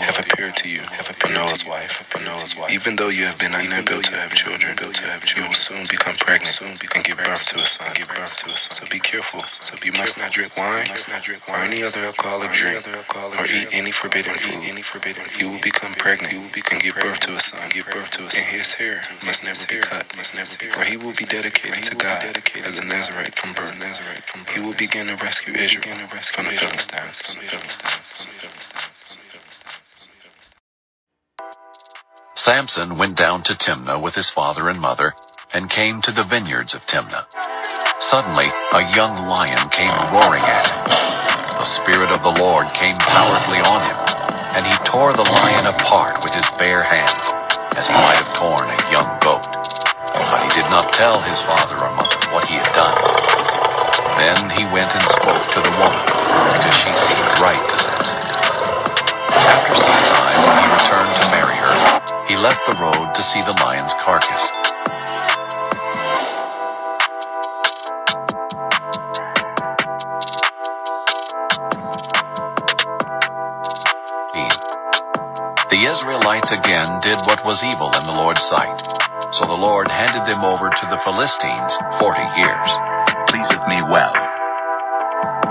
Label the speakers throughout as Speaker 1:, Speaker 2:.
Speaker 1: Have appeared to you, Manoah's wife. Even though you have been unable to have children, you will soon become pregnant and give birth to a son. So be careful. You must not drink wine or any other alcoholic drink or eat any forbidden food. You will become pregnant and give birth to a son. And his hair must never be cut, for he will be dedicated to God as a Nazarite from birth. He will begin to rescue Israel from the Philistines.
Speaker 2: Samson went down to Timnah with his father and mother, and came to the vineyards of Timnah. Suddenly, a young lion came roaring at him. The Spirit of the Lord came powerfully on him, and he tore the lion apart with his bare hands, as he might have torn a young goat. But he did not tell his father or mother what he had done. Then he went and spoke to the woman, because she seemed right to Samson. After some time, when he returned to marry her, he left the road to see the lion's carcass. The Israelites again did what was evil in the Lord's sight. So the Lord handed them over to the Philistines 40 years.
Speaker 3: Pleaseth me well.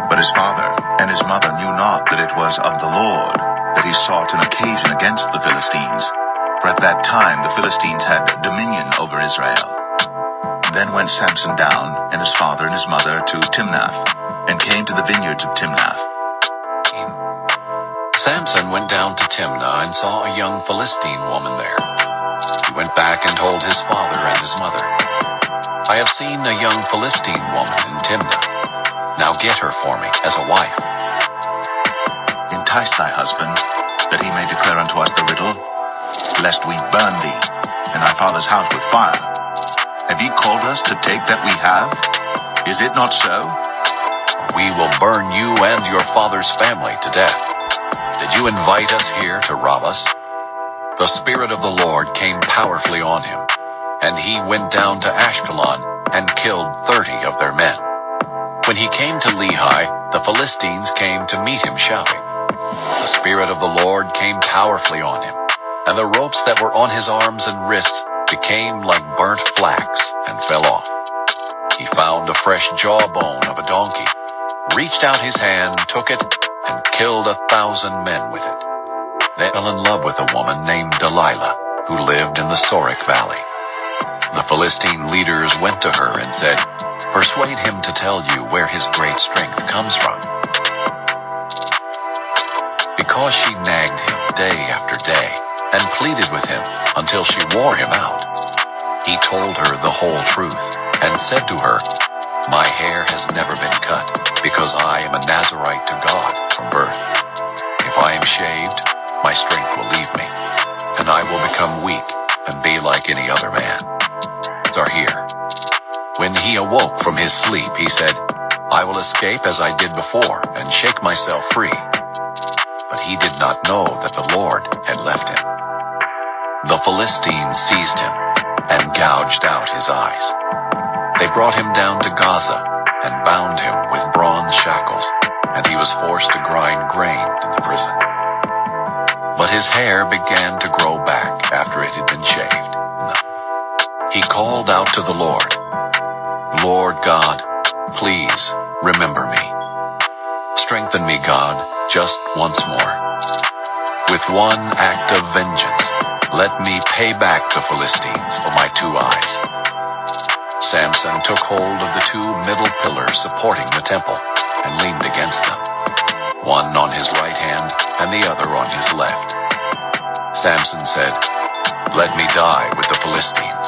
Speaker 3: But his father and his mother knew not that it was of the Lord that he sought an occasion against the Philistines. For at that time the Philistines had dominion over Israel. Then went Samson down, and his father and his mother, to Timnath, and came to the vineyards of Timnath.
Speaker 2: Samson went down to Timnah and saw a young Philistine woman there. He went back and told his father and his mother, I have seen a young Philistine woman in Timnah. Now get her for me as a wife.
Speaker 3: Entice thy husband, that he may declare unto us the riddle, lest we burn thee and thy father's house with fire. Have ye called us to take that we have? Is it not so?
Speaker 2: We will burn you and your father's family to death. Did you invite us here to rob us? The Spirit of the Lord came powerfully on him, and he went down to Ashkelon and killed 30 of their men. When he came to Lehi, the Philistines came to meet him shouting. The Spirit of the Lord came powerfully on him, and the ropes that were on his arms and wrists became like burnt flax and fell off. He found a fresh jawbone of a donkey, reached out his hand, took it, and killed 1,000 men with it. They fell in love with a woman named Delilah, who lived in the Sorek Valley. The Philistine leaders went to her and said, Persuade him to tell you where his great strength comes from. Because she nagged him day after day and pleaded with him until she wore him out, he told her the whole truth and said to her, My hair has never been cut, because I am a Nazarite to God from birth. If I am shaved, my strength will leave me, and I will become weak and be like any other man. Are here. When he awoke from his sleep, he said, I will escape as I did before and shake myself free. But he did not know that the Lord had left him. The Philistines seized him and gouged out his eyes. They brought him down to Gaza and bound him with bronze shackles, and he was forced to grind grain in the prison. But his hair began to grow back after it had been shaved. He called out to the Lord, Lord God, please remember me. Strengthen me, God, just once more. With one act of vengeance, let me pay back the Philistines for my 2 eyes. Samson took hold of the 2 middle pillars supporting the temple and leaned against them, one on his right hand and the other on his left. Samson said, Let me die with the Philistines.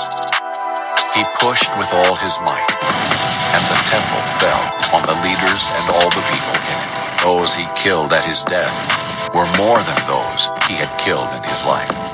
Speaker 2: He pushed with all his might, and the temple fell on the leaders and all the people in it. Those he killed at his death were more than those he had killed in his life.